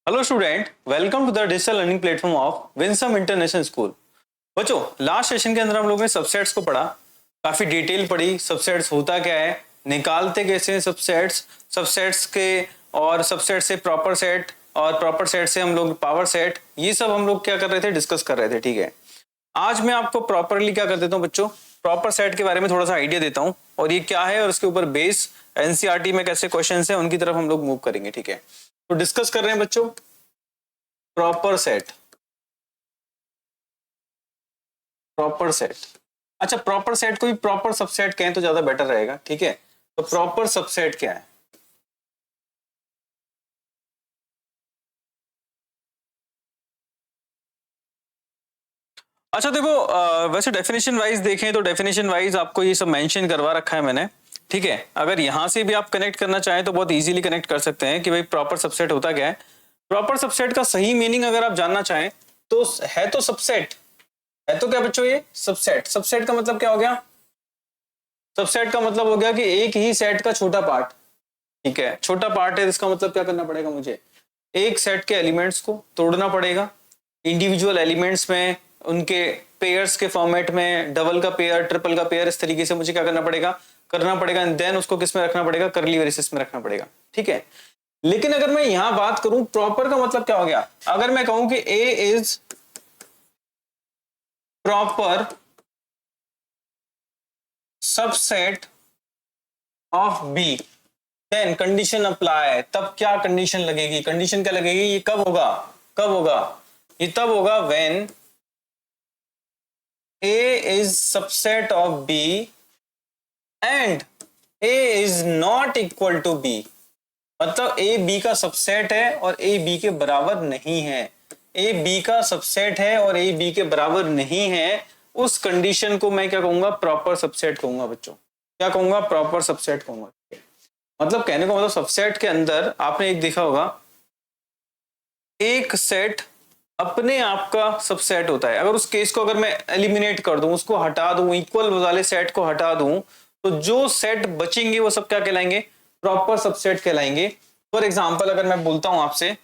Hello student, welcome to the digital learning platform of Winsome International School. बच्चों, last session के अंदर हम लोगों ने सबसेट्स को पढ़ा, काफी डिटेल पढ़ी। सबसेट्स होता क्या है, निकालते कैसे हैं सबसेट्स, सबसेट्स के और सबसेट से प्रॉपर सेट और प्रॉपर सेट से हम लोग पावर सेट, ये सब हम लोग क्या कर रहे थे, डिस्कस कर रहे थे। ठीक है, आज मैं आपको प्रॉपरली क्या कर देता हूँ बच्चों, प्रॉपर सेट के बारे में थोड़ा सा आइडिया देता हूँ और ये क्या है और उसके ऊपर बेस एनसीईआरटी में कैसे क्वेश्चन है उनकी तरफ हम लोग मूव करेंगे। ठीक है, तो डिस्कस कर रहे हैं बच्चों प्रॉपर सेट। प्रॉपर सेट, अच्छा प्रॉपर सेट को भी प्रॉपर सबसेट कहें तो ज्यादा बेटर रहेगा। ठीक है, तो प्रॉपर सबसेट क्या है? अच्छा देखो, वैसे डेफिनेशन वाइज देखें तो डेफिनेशन वाइज आपको ये सब मेंशन करवा रखा है मैंने। ठीक है, अगर यहां से भी आप कनेक्ट करना चाहें तो बहुत इजीली कनेक्ट कर सकते हैं कि भाई प्रॉपर सबसेट होता क्या है। प्रॉपर सबसेट का सही मीनिंग अगर आप जानना चाहें तो है तो सबसेट है, तो क्या बच्चों ये सबसेट। सबसेट का मतलब क्या हो गया? सबसेट का मतलब हो गया कि एक ही सेट का छोटा पार्ट। ठीक है, छोटा पार्ट है, इसका मतलब क्या करना पड़ेगा मुझे, एक सेट के एलिमेंट्स को तोड़ना पड़ेगा इंडिविजुअल एलिमेंट्स में, उनके पेयर्स के फॉर्मेट में, डबल का पेयर, ट्रिपल का पेयर, इस तरीके से मुझे क्या करना पड़ेगा एंड देन उसको किस में रखना पड़ेगा, करली ब्रेसेस में रखना पड़ेगा। ठीक है, लेकिन अगर मैं यहां बात करूं प्रॉपर का मतलब क्या हो गया, अगर मैं कहूं कि A is proper subset of B, then condition apply. तब क्या कंडीशन लगेगी, कंडीशन क्या लगेगी, ये कब होगा, कब होगा, ये तब होगा when A is subset of B and A is not equal to B। मतलब A B का सबसेट है और A B के बराबर नहीं है। A B का सबसेट है और A B के बराबर नहीं है, उस कंडीशन को मैं क्या कहूंगा, प्रॉपर सबसेट कहूंगा बच्चों। क्या कहूंगा, प्रॉपर सबसेट कहूंगा। मतलब कहने को मतलब सबसेट के अंदर आपने एक देखा होगा, एक सेट अपने आप का सबसेट होता है। अगर उस केस को अगर मैं एलिमिनेट कर दूं, उसको हटा दूं, इक्वल वाले सेट को हटा दूं, तो जो सेट बचेंगे वो सब क्या कहलाएंगे, प्रॉपर सबसेट कहलाएंगे। फॉर एग्जांपल अगर मैं बोलता हूं आपसे,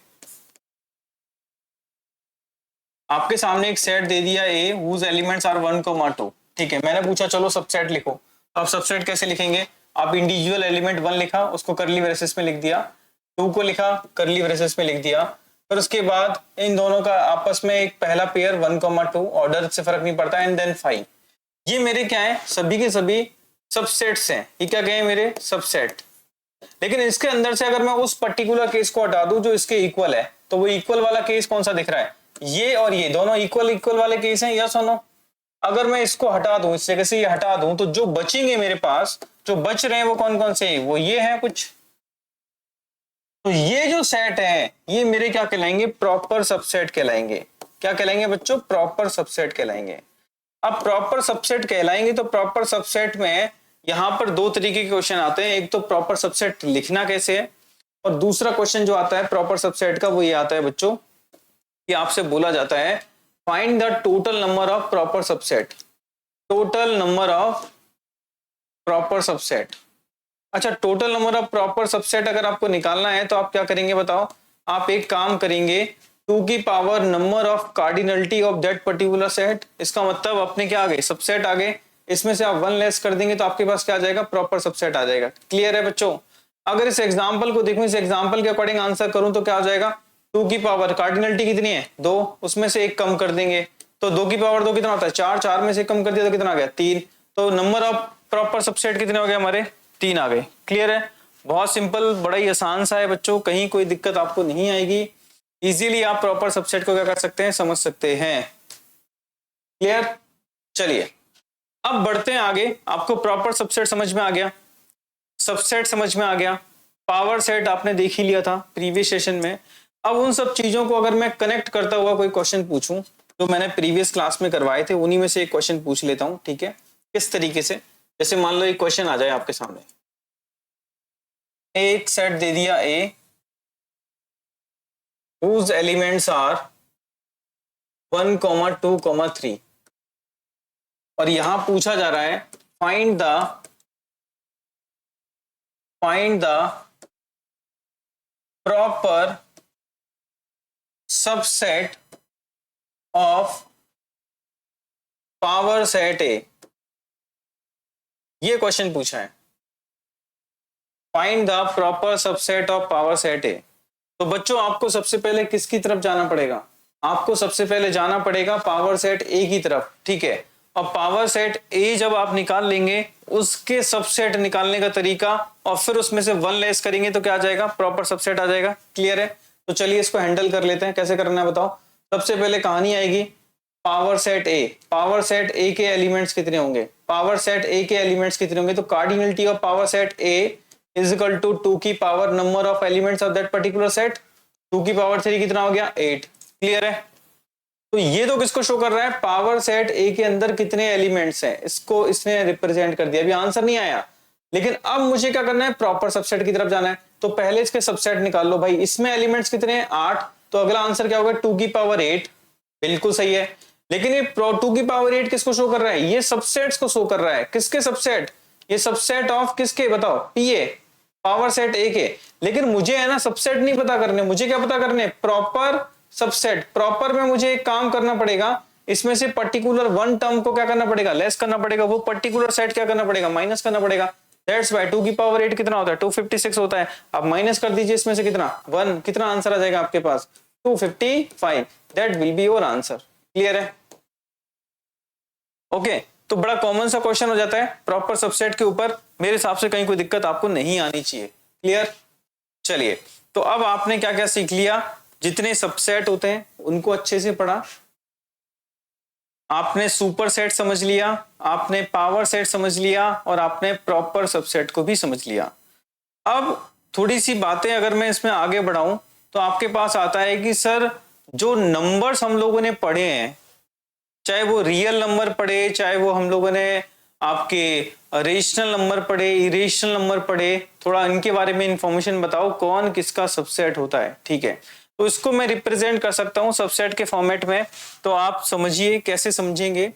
आपके सामने एक सेट दे दिया ए हुज एलिमेंट्स आर 1, 2। ठीक है, मैंने पूछा चलो सबसेट लिखो। आप सबसेट कैसे लिखेंगे, आप इंडिविजुअल एलिमेंट 1 लिखा, उसको करली ब्रेसेस में लिख दिया, 2 को लिखा, करली ब्रेसेस में लिख दिया, फिर उसके बाद इन दोनों का आपस में एक पहला पेयर 1, 2, ऑर्डर से फर्क नहीं पड़ता, एंड देन 5। ये मेरे क्या है, सभी के सभी सबसेट्स हैं। ये क्या कहें, मेरे सबसेट। लेकिन इसके अंदर से अगर मैं उस पर्टिकुलर केस को हटा दूं जो इसके इक्वल है, तो वो इक्वल वाला केस कौन सा दिख रहा है, ये और ये दोनों इक्वल इक्वल वाले केस हैं, यस और नो। अगर मैं इसको हटा दूं, इस जगह से ये हटा दूं, तो जो बचेंगे मेरे पास, जो बच रहे हैं वो कौन कौन से, वो ये है कुछ। तो ये जो सेट है ये मेरे क्या कहलाएंगे, प्रॉपर सबसेट कहलाएंगे। क्या कहलाएंगे बच्चों, प्रॉपर सबसेट कहलाएंगे। अब प्रॉपर सबसेट कहलाएंगे तो प्रॉपर सबसेट में यहां पर दो तरीके के क्वेश्चन आते हैं। एक तो प्रॉपर सबसेट लिखना कैसे है, और दूसरा क्वेश्चन जो आता है प्रॉपर सबसेट का वो ये आता है बच्चों कि आपसे बोला जाता है find the total number of proper subset. Total number of proper subset. अच्छा, total number of proper subset अगर आपको निकालना है तो आप क्या करेंगे बताओ, आप एक काम करेंगे 2 की power number of cardinality of that particular set. इसका मतलब अपने क्या आ गए, सबसेट आ गए, इसमें से आप 1 लेस कर देंगे तो आपके पास क्या आ जाएगा, प्रॉपर सबसेट आ जाएगा। क्लियर है बच्चों? अगर इस एग्जाम्पल को देखूं, इस एग्जाम्पल के अकॉर्डिंग आंसर करूं तो क्या आ जाएगा, 2 की पावर कार्डिनलिटी कितनी है 2, उसमें से एक कम कर देंगे तो 2 की पावर 2 कितना होता है 4, 4 में से कम कर दिया तो कितना आ गया 3, तो नंबर ऑफ प्रॉपर सबसेट कितने हो गए हमारे, 3 आ गए। क्लियर है? बहुत सिंपल, बड़ा ही आसान सा है बच्चों, कहीं कोई दिक्कत आपको नहीं आएगी। इजीली आप प्रॉपर सबसेट को क्या कर सकते हैं, समझ सकते हैं। क्लियर? चलिए अब बढ़ते हैं आगे। आपको प्रॉपर सबसेट समझ में आ गया, सबसेट समझ में आ गया, पावर सेट आपने देख ही लिया था प्रीवियस सेशन में। अब उन सब चीजों को अगर मैं कनेक्ट करता हुआ कोई क्वेश्चन पूछूं जो मैंने प्रीवियस क्लास में करवाए थे, उन्हीं में से एक क्वेश्चन पूछ लेता हूं। ठीक है, किस तरीके से, जैसे मान लो एक क्वेश्चन आ जाए आपके सामने, एक सेट दे दिया ए whose एलिमेंट्स आर 1, 2, 3, और यहां पूछा जा रहा है find the proper subset of power set ए, ये क्वेश्चन पूछा है। Find the proper subset of power set ए। तो बच्चों आपको सबसे पहले किसकी तरफ जाना पड़ेगा? आपको सबसे पहले जाना पड़ेगा पावर सेट ए की तरफ, ठीक है। और पावर सेट ए जब आप निकाल लेंगे, उसके सबसेट निकालने का तरीका और फिर उसमें से 1 लेस करेंगे तो क्या आ जाएगा? प्रॉपर सबसेट आ जाएगा। क्लियर है? तो चलिए इसको हैंडल कर लेते हैं। कैसे करना है बताओ। सबसे पहले कहानी आएगी पावर सेट ए। पावर सेट ए के एलिमेंट्स कितने होंगे? पावर सेट ए के एलिमेंट्स कितने होंगे? तो cardinality of power set A is equal to 2 की power number of elements of that particular set. 2 की पावर 3 कितना हो गया? 8। क्लियर है? तो ये तो किसको शो कर रहा है? पावर सेट ए के अंदर कितने एलिमेंट्स हैं, इसको इसने रिप्रेजेंट कर दिया। अभी आंसर नहीं आया, लेकिन अब मुझे क्या करना है? प्रॉपर सबसेट की तरफ जाना है। तो पहले इसके सबसेट निकाल लो भाई। इसमें एलिमेंट्स कितने हैं? 8। तो अगला आंसर क्या होगा? 2 की पावर 8। बिल्कुल सही है। लेकिन ये 2 की पावर 8 किसको शो कर रहा है? ये सबसेट्स को शो कर रहा है। किसके सबसेट? ये सबसेट ऑफ किसके बताओ? पीए, पावर सेट ए के। लेकिन मुझे है ना सबसेट नहीं पता करने, मुझे क्या पता करने? Proper subset. प्रॉपर में मुझे एक काम करना पड़ेगा, इसमें से पर्टिकुलर 1 टर्म को क्या करना पड़ेगा? लेस करना पड़ेगा। वो पर्टिकुलर सेट क्या करना पड़ेगा? माइनस करना पड़ेगा। दैट्स व्हाई 2 की पावर 8 कितना होता है? 256 होता है। अब माइनस कर दीजिए इसमें से कितना? 1। कितना आंसर आ जाएगा आपके पास? 255। That will be your answer. Clear है? ओके तो बड़ा कॉमन सा क्वेश्चन हो जाता है प्रॉपर सबसेट के ऊपर। मेरे हिसाब से कहीं कोई दिक्कत आपको नहीं आनी चाहिए। क्लियर? चलिए, तो अब आपने क्या क्या सीख लिया? जितने सबसेट होते हैं उनको अच्छे से पढ़ा, आपने सुपर सेट समझ लिया, आपने पावर सेट समझ लिया और आपने प्रॉपर सबसेट को भी समझ लिया। अब थोड़ी सी बातें अगर मैं इसमें आगे बढ़ाऊं तो आपके पास आता है कि सर जो नंबर्स हम लोगों ने पढ़े हैं, चाहे वो रियल नंबर पढ़े, चाहे वो हम लोगों ने आपके रेशनल नंबर पढ़े, इरेशनल नंबर पढ़े, थोड़ा इनके बारे में इंफॉर्मेशन बताओ कौन किसका सबसेट होता है। ठीक है, तो इसको मैं रिप्रेजेंट कर सकता हूं सबसेट के फॉर्मेट में। तो आप समझिए कैसे समझेंगे।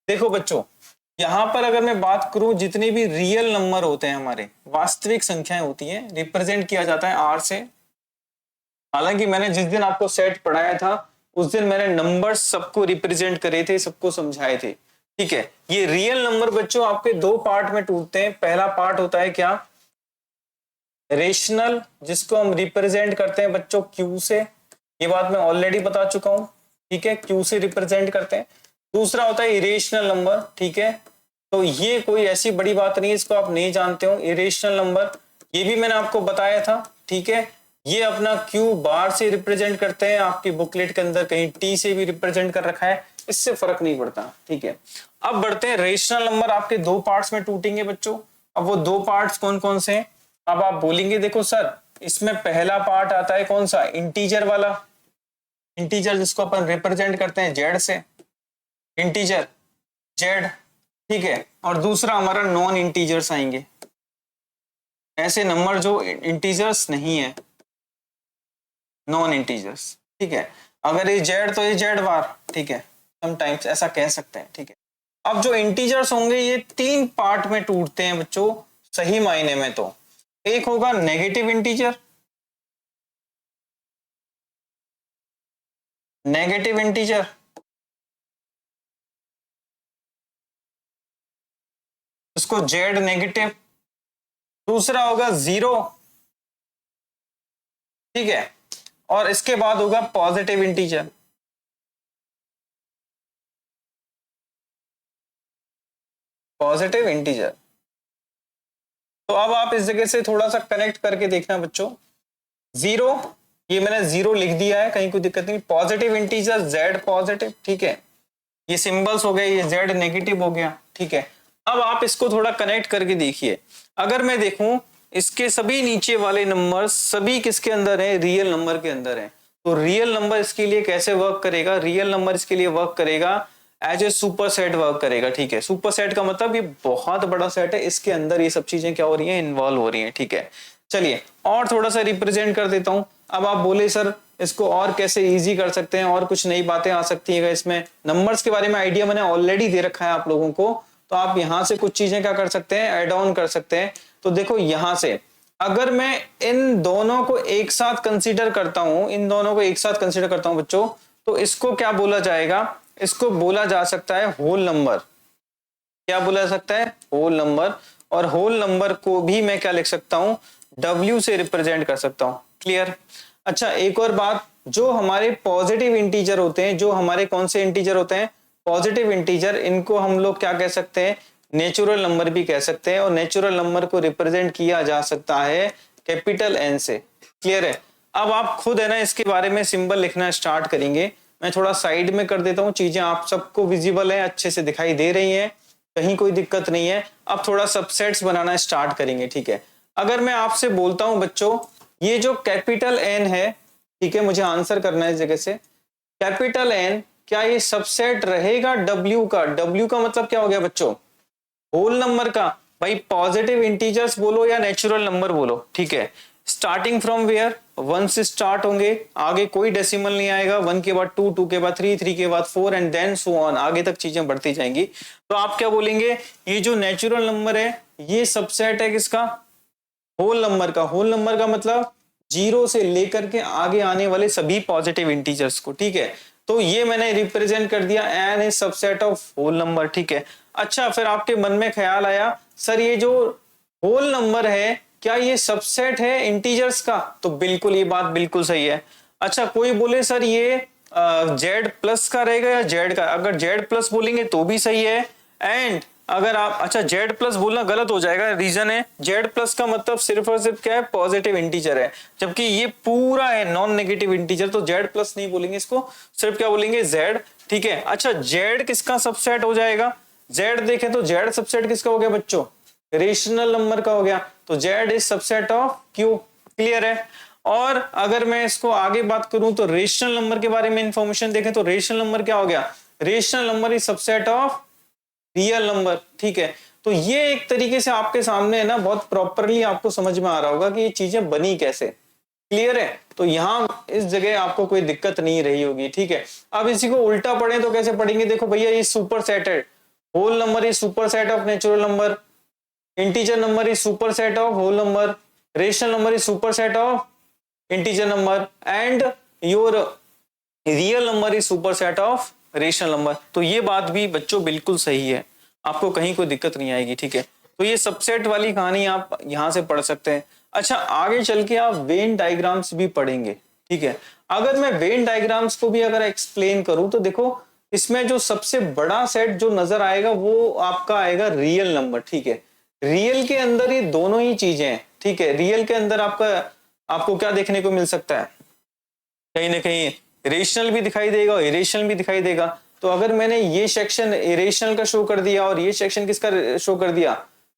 देखो बच्चों, यहां पर अगर मैं बात करूं, जितने भी रियल नंबर होते हैं, हमारे वास्तविक संख्याएं होती हैं, रिप्रेजेंट किया जाता है आर से। हालांकि मैंने जिस दिन आपको सेट पढ़ाया था उस दिन मैंने नंबर्स सबको रिप्रेजेंट करे थे, सबको समझाए थे। ठीक है, ये रियल नंबर बच्चों आपके 2 पार्ट में टूटते हैं। पहला पार्ट होता है क्या? रेशनल, जिसको हम रिप्रेजेंट करते हैं बच्चों क्यू से। ये बात मैं ऑलरेडी बता चुका हूं। ठीक है, क्यू से रिप्रेजेंट करते हैं। दूसरा होता है इरेशनल नंबर। ठीक है, तो ये कोई ऐसी बड़ी बात नहीं है, इसको आप नहीं जानते हो। इरेशनल नंबर ये भी मैंने आपको बताया था। ठीक है, ये अपना क्यू बार से रिप्रेजेंट करते हैं, आपकी बुकलेट के अंदर कहीं टी से भी रिप्रेजेंट कर रखा है, इससे फर्क नहीं पड़ता। ठीक है, अब बढ़ते हैं। रेशनल नंबर आपके 2 पार्ट्स में टूटेंगे बच्चों। अब वो 2 पार्ट्स कौन कौन से हैं? अब आप बोलेंगे देखो सर, इसमें पहला पार्ट आता है कौन सा? इंटीजर वाला। इंटीजर जिसको अपन रिप्रेजेंट करते हैं जेड से, इंटीजर जेड। ठीक है, और दूसरा हमारा नॉन इंटीजर्स आएंगे, ऐसे नंबर जो इंटीजर्स नहीं है, नॉन इंटीजर्स। ठीक है, अगर ये जेड तो ये जेड बार। ठीक है, समटाइम्स ऐसा कह सकते हैं। ठीक है, अब जो इंटीजर्स होंगे ये 3 पार्ट में टूटते हैं बच्चों सही मायने में। तो एक होगा नेगेटिव इंटीजर, नेगेटिव इंटीजर, इसको जेड नेगेटिव। दूसरा होगा 0। ठीक है, और इसके बाद होगा पॉजिटिव इंटीजर। Positive integer. तो अब आप इस जगह से थोड़ा सा कनेक्ट करके देखना बच्चों। 0, ये मैंने 0 लिख दिया है, कहीं कोई दिक्कत नहीं। Positive integer Z positive. ठीक है, ये सिंबल्स हो गए, ये जेड नेगेटिव हो गया। ठीक है, अब आप इसको थोड़ा कनेक्ट करके देखिए। अगर मैं देखूं इसके सभी नीचे वाले नंबर सभी किसके अंदर है? रियल नंबर के अंदर है। तो रियल नंबर इसके लिए कैसे वर्क करेगा? रियल नंबर इसके लिए वर्क करेगा as a superset work करेगा। ठीक है, सुपर सेट का मतलब ये बहुत बड़ा सेट है, इसके अंदर ये सब चीजें क्या हो रही हैं? इन्वॉल्व हो रही हैं। ठीक है, चलिए और थोड़ा सा रिप्रेजेंट कर देता हूं। अब आप बोले सर इसको और कैसे इजी कर सकते हैं, और कुछ नई बातें आ सकती है इसमें? नंबर्स के बारे में आइडिया मैंने ऑलरेडी दे रखा है आप लोगों को, तो आप यहां से कुछ चीजें क्या कर सकते हैं? ऐड ऑन कर सकते हैं। तो देखो यहां से अगर मैं इन दोनों को एक साथ कंसीडर करता हूं, इन दोनों को एक साथ कंसीडर करता हूं बच्चों, तो इसको क्या बोला जाएगा? इसको बोला जा सकता है होल नंबर। क्या बोला जा सकता है? Whole number. और होल नंबर को भी मैं क्या लिख सकता हूं? W से रिप्रेजेंट कर सकता हूं। क्लियर? अच्छा, एक और बात, जो हमारे पॉजिटिव इंटीजर होते हैं, जो हमारे कौन से इंटीजर होते हैं? पॉजिटिव इंटीजर, इनको हम लोग क्या कह सकते हैं? नेचुरल नंबर भी कह सकते हैं। और नेचुरल नंबर को रिप्रेजेंट किया जा सकता है कैपिटल N से। क्लियर है? अब आप खुद है ना इसके बारे में सिंबल लिखना स्टार्ट करेंगे। मैं थोड़ा साइड में कर देता हूं, चीजें आप सबको विजिबल है, अच्छे से दिखाई दे रही हैं, कहीं कोई दिक्कत नहीं है। अब थोड़ा सबसेट्स बनाना स्टार्ट करेंगे। ठीक है, अगर मैं आपसे बोलता हूं बच्चों, ये जो कैपिटल N है, ठीक है, मुझे आंसर करना है इस जगह से, कैपिटल N क्या ये सबसेट रहेगा W का? W का मतलब क्या हो गया बच्चों? होल नंबर का। भाई पॉजिटिव इंटीजर्स बोलो या नेचुरल नंबर बोलो, ठीक है, स्टार्टिंग फ्रॉम वेयर? 1 से स्टार्ट होंगे, आगे कोई डेसिमल नहीं आएगा। 1 के बाद 2, 2 के बाद 3, 3 के बाद 4 एंड देन सो ऑन, आगे तक चीजें बढ़ती जाएंगी। तो आप क्या बोलेंगे? ये जो नेचुरल नंबर है ये सबसेट है किसका? होल नंबर का। होल नंबर का मतलब 0 से लेकर के आगे आने वाले सभी पॉजिटिव इंटीजर्स को। ठीक है, तो ये मैंने रिप्रेजेंट कर दिया N is subset of whole number. ठीक है, अच्छा, फिर आपके मन में ख्याल आया, सर ये जो होल नंबर है क्या ये सबसेट है इंटीजर्स का? तो बिल्कुल, ये बात बिल्कुल सही है। अच्छा, कोई बोले सर ये जेड प्लस का रहेगा या जेड का? अगर जेड प्लस बोलेंगे तो भी सही है। एंड अगर आप, अच्छा जेड प्लस बोलना गलत हो जाएगा, रीजन है जेड प्लस का मतलब सिर्फ और सिर्फ क्या है? पॉजिटिव इंटीजर है, जबकि ये पूरा है नॉन नेगेटिव इंटीजर, तो जेड प्लस नहीं बोलेंगे इसको, सिर्फ क्या बोलेंगे? जेड। ठीक है, अच्छा जेड किसका सबसेट हो जाएगा? जेड देखें तो जेड सबसेट किसका हो गया बच्चों? रेशनल नंबर का हो गया, तो Z is subset of Q. Clear है? और अगर मैं इसको आगे बात करूं तो रेशनल नंबर के बारे में इंफॉर्मेशन देखें तो रेशनल नंबर क्या हो गया? Rational number is subset of real number. ठीक है, तो ये एक तरीके से आपके सामने है ना, बहुत प्रॉपरली आपको समझ में आ रहा होगा कि ये चीजें बनी कैसे। क्लियर है? तो यहां इस जगह आपको कोई दिक्कत नहीं रही होगी। ठीक है, अब इसी को उल्टा पढ़े तो कैसे पढ़ेंगे? देखो भैया, ये सुपर सेट है, whole number is superset of natural number, integer number is superset of whole number, rational number is superset of integer number, and your real number is superset of rational number. तो ये बात भी बच्चों बिल्कुल सही है, आपको कहीं कोई दिक्कत नहीं आएगी। ठीक है, तो ये सबसेट वाली कहानी आप यहां से पढ़ सकते हैं। अच्छा, आगे चल के आप वेन डायग्राम्स भी पढ़ेंगे। ठीक है, अगर मैं वेन डायग्राम्स को भी अगर एक्सप्लेन करूं तो देखो, इसमें जो सबसे बड़ा सेट जो नजर आएगा वो आपका आएगा रियल नंबर। ठीक है, रियल के अंदर ये दोनों ही चीजें हैं। ठीक है, रियल के अंदर आपको क्या देखने को मिल सकता है? कहीं ना कहीं रेशनल भी दिखाई देगा और इरेशनल भी दिखाई देगा। तो अगर मैंने ये सेक्शन इरेशनल का शो कर दिया और ये सेक्शन किसका शो कर दिया?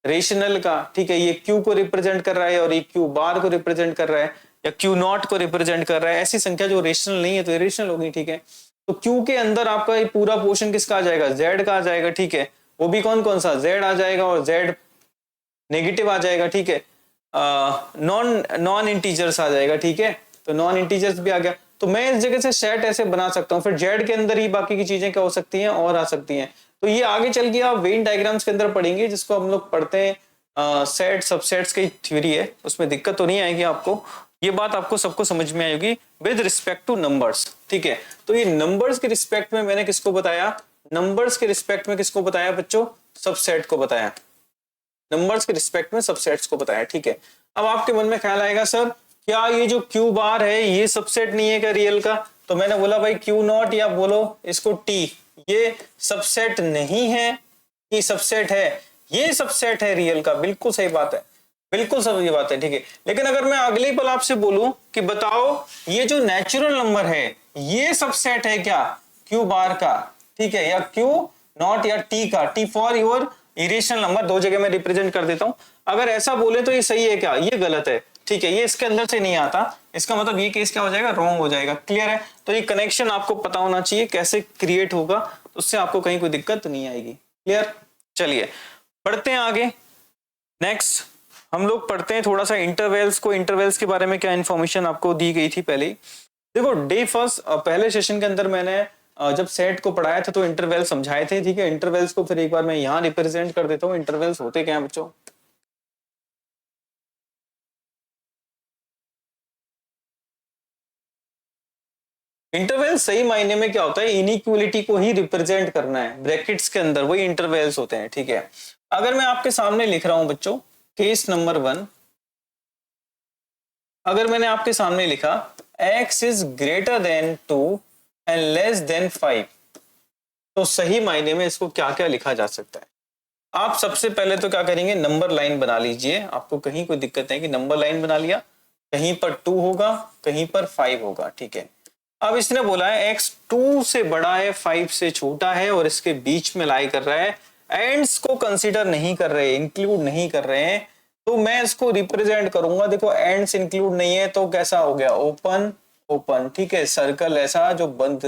रेशनल का। ठीक है, ये क्यू को रिप्रेजेंट कर रहा है और ये क्यू बार को रिप्रेजेंट कर रहा है, या क्यू नॉट को रिप्रेजेंट कर रहा है। ऐसी संख्या जो रेशनल नहीं है तो इरेशनल होगी। ठीक है, तो क्यू के अंदर आपका ये पूरा पोर्शन किसका आ जाएगा? जेड का आ जाएगा। ठीक है, वो भी कौन कौन सा? जेड आ जाएगा और जेड नेगेटिव आ जाएगा। ठीक है, नॉन नॉन इंटीजर्स आ जाएगा। ठीक है, तो नॉन इंटीजर्स भी आ गया। तो मैं इस जगह से सेट ऐसे बना सकता हूँ, फिर जेड के अंदर ही बाकी की चीजें क्या हो सकती हैं और आ सकती हैं। तो ये आगे चल के आप वेन डायग्राम्स के अंदर पढ़ेंगे, जिसको हम लोग पढ़ते हैं सेट सबसेट्स की थ्योरी है, उसमें दिक्कत तो नहीं आएगी आपको। ये बात आपको सबको समझ में आएगी विद रिस्पेक्ट टू नंबर्स। ठीक है, तो ये नंबर्स के रिस्पेक्ट में मैंने किसको बताया? नंबर्स के रिस्पेक्ट में किसको बताया बच्चों? सबसेट को बताया। नंबर्स के रिस्पेक्ट में सबसेट्स को बताया। ठीक है, अब आपके मन में ख्याल आएगा, सर क्या ये जो क्यू बार है ये सबसेट नहीं है क्या रियल का? तो मैंने बोला भाई क्यू नॉट या बोलो इसको टी, ये सबसेट नहीं है कि सबसेट है? ये सबसेट है रियल का। बिल्कुल सही बात है, बिल्कुल सही बात है। ठीक है, लेकिन अगर मैं अगले पल आपसे बोलूं कि बताओ ये जो नेचुरल नंबर है ये सबसेट है क्या क्यू बार का? ठीक है, या क्यू नॉट या टी का? T for your irrational number, दो जगह में रिप्रेजेंट कर देता हूं। अगर ऐसा बोले तो ये सही है क्या? ये गलत है। ठीक है, ये इसके अंदर से नहीं आता, इसका मतलब ये केस क्या हो जाएगा? रॉन्ग हो जाएगा। क्लियर है? तो ये कनेक्शन आपको पता होना चाहिए कैसे क्रिएट होगा, तो उससे आपको कहीं कोई दिक्कत नहीं आएगी। क्लियर? चलिए पढ़ते हैं आगे। नेक्स्ट हम लोग पढ़ते हैं थोड़ा सा इंटरवल्स को। इंटरवल्स के बारे में क्या इन्फॉर्मेशन आपको दी गई थी पहले ही। देखो डे फर्स्ट पहले सेशन के अंदर मैंने जब सेट को पढ़ाया था तो इंटरवल समझाए थे। ठीक है, इंटरवल्स को फिर एक बार मैं यहाँ रिप्रेजेंट कर देता हूँ। इंटरवल्स होते क्या है बच्चों? इंटरवल सही मायने में क्या होता है, इनइक्वलिटी को ही रिप्रेजेंट करना है ब्रैकेट्स के अंदर, वही इंटरवल्स होते हैं, ठीक है। अगर मैं आपके सामने लिख रहा हूं बच्चों केस नंबर 1, अगर मैंने आपके सामने लिखा x is greater then 2 and less than 5, तो सही मायने में इसको क्या क्या लिखा जा सकता है। आप सबसे पहले तो क्या करेंगे, नंबर लाइन बना लीजिए। आपको कहीं कोई दिक्कत है कि नंबर लाइन बना लिया, कहीं पर 2 होगा, कहीं पर 5 होगा, ठीक है। अब इसने बोला है x 2 से बड़ा है, 5 से छोटा है और इसके बीच में लाई कर रहा है, एंड्स को कंसीडर नहीं कर रहे, इंक्लूड नहीं कर रहे हैं, तो मैं इसको रिप्रेजेंट करूंगा। देखो एंड्स इंक्लूड नहीं है तो कैसा हो गया, ओपन ओपन, ठीक है। सर्कल ऐसा जो बंद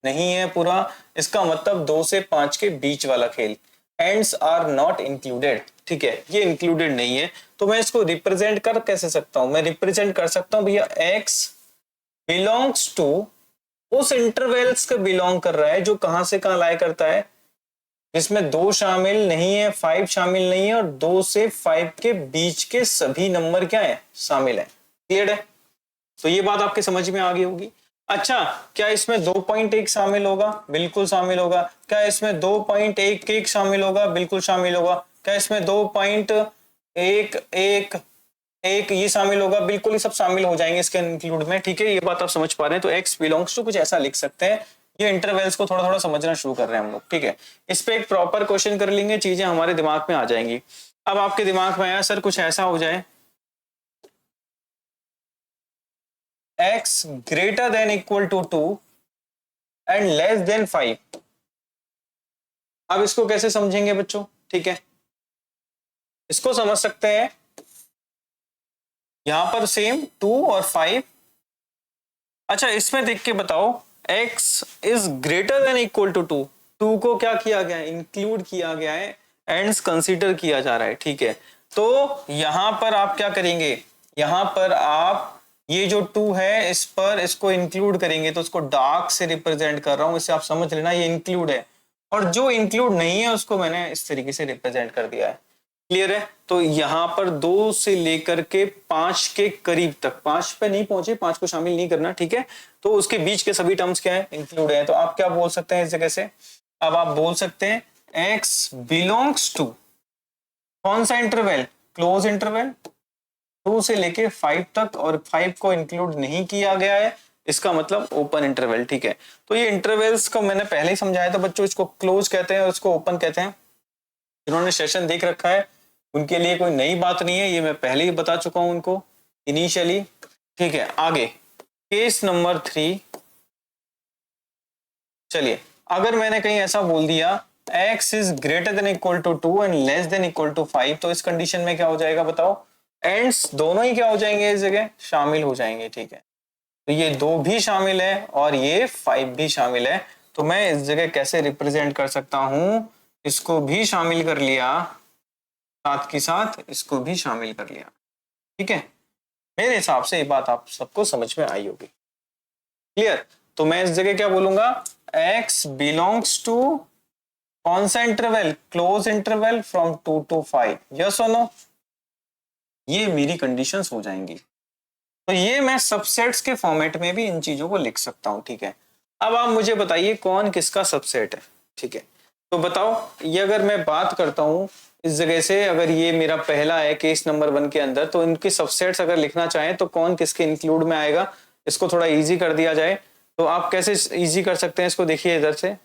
नहीं है पूरा, इसका मतलब 2 से 5 के बीच वाला खेल, एंड्स आर नॉट इंक्लूडेड, ठीक है, ये इंक्लूडेड नहीं है। तो मैं इसको रिप्रेजेंट कर कैसे सकता हूं, मैं रिप्रेजेंट कर सकता हूं भैया x बिलोंग्स टू, उस इंटरवल्स का बिलोंग कर रहा है जो कहां से कहां लाया करता है, जिसमें 2 शामिल नहीं है, 5 शामिल नहीं है, और 2 से 5 के बीच के सभी नंबर क्या है, शामिल है। क्लियर है? तो ये बात आपके समझ में आ गई होगी। अच्छा, क्या इसमें 2.1 शामिल होगा? बिल्कुल शामिल होगा। क्या इसमें 2.11 शामिल होगा? बिल्कुल शामिल होगा। क्या इसमें 2.111 ये शामिल होगा? बिल्कुल, ये सब शामिल हो जाएंगे इसके इंक्लूड में, ठीक है। ये बात आप समझ पा रहे हैं। तो x बिलोंग्स टू कुछ ऐसा लिख सकते हैं। ये इंटरवल्स को थोड़ा थोड़ा समझना शुरू कर रहे हैं हम लोग, ठीक है। इस पे एक प्रॉपर क्वेश्चन कर लेंगे, चीजें हमारे दिमाग में आ जाएंगी। अब आपके दिमाग में आया सर कुछ ऐसा हो जाए, x greater than equal to 2 and less than 5। अब इसको कैसे समझेंगे बच्चों, ठीक है। इसको समझ सकते हैं, यहां पर सेम 2 और 5। अच्छा, इसमें देख के बताओ, x is greater than equal to 2, 2 को क्या किया गया है, इंक्लूड किया गया है, एंड्स कंसीडर किया जा रहा है, ठीक है। तो यहां पर आप क्या करेंगे, यहां पर आप ये जो 2 है इस पर इसको इंक्लूड करेंगे, तो उसको डार्क से रिप्रेजेंट कर रहा हूं, इससे आप समझ लेना ये इंक्लूड है, और जो इंक्लूड नहीं है उसको मैंने इस तरीके से रिप्रेजेंट कर दिया है। क्लियर है? तो यहां पर 2 से लेकर के 5 के करीब तक, 5 पे नहीं पहुंचे, 5 को शामिल नहीं करना, ठीक है। तो उसके बीच के सभी टर्म्स क्या है, इंक्लूड है। तो आप क्या बोल सकते हैं इस जगह से, अब आप बोल सकते हैं x बिलोंग्स टू कौन सा इंटरवल, क्लोज इंटरवल 2 से लेके 5 तक, और 5 को इंक्लूड नहीं किया गया है, इसका मतलब ओपन इंटरवल, ठीक है। तो ये इंटरवल्स को मैंने पहले ही समझाया था बच्चों, इसको क्लोज कहते हैं और इसको ओपन कहते हैं। जिन्होंने सेशन देख रखा है उनके लिए कोई नई बात नहीं है, ये मैं पहले ही बता चुका हूं उनको इनिशियली, ठीक है। आगे केस नंबर 3, चलिए, अगर मैंने कहीं ऐसा बोल दिया x is greater than equal to 2 and less than equal to 5, तो इस कंडीशन में क्या हो जाएगा बताओ, एंड्स दोनों ही क्या हो जाएंगे, इस जगह शामिल हो जाएंगे, ठीक है। तो ये 2 भी शामिल है और ये 5 भी शामिल है, तो मैं इस जगह कैसे रिप्रेजेंट कर सकता हूं, इसको भी शामिल कर लिया, साथ के साथ इसको भी शामिल कर लिया, ठीक है। मेरे हिसाब से ये बात आप सबको समझ में आई होगी। क्लियर? तो मैं इस जगह क्या बोलूंगा, x बिलोंग्स टू कौन सा interval, close interval from 2 to 5, yes और नो, ये मेरी कंडीशंस हो जाएंगी। तो ये मैं सबसेट्स के फॉर्मेट में भी इन चीजों को लिख सकता हूं, ठीक है। अब आप मुझे बताइए कौन किसका सबसेट है, ठीक है। तो बताओ, ये अगर मैं बात करता हूं इस जगह से, अगर ये मेरा पहला है केस नंबर 1 के अंदर, तो इनके सबसेट्स अगर लिखना चाहें तो कौन किसके इंक्लूड में आएगा, इसको थोड़ा इजी कर दिया जाए। तो आप कैसे इजी कर सकते हैं इसको, देखिए इधर से।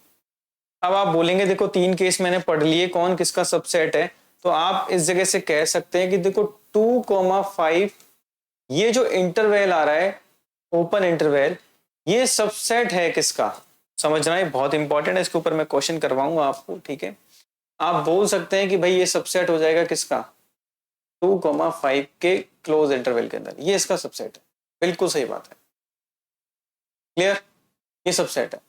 अब आप बोलेंगे देखो 3 केस मैंने पढ़ लिए, कौन किसका सबसेट है, तो आप इस जगह से कह सकते हैं कि देखो 2,5 ये जो इंटरवल आ रहा है, ओपन इंटरवल, ये सबसेट है किसका, समझना है बहुत इंपॉर्टेंट है, इसके ऊपर मैं क्वेश्चन करवाऊंगा आपको, ठीक है। आप बोल सकते हैं कि भाई ये सबसेट हो जाएगा किसका, 2,5 के क्लोज इंटरवल के अंदर, ये इसका सबसेट है। बिल्कुल सही बात है। क्लियर? ये सबसेट है,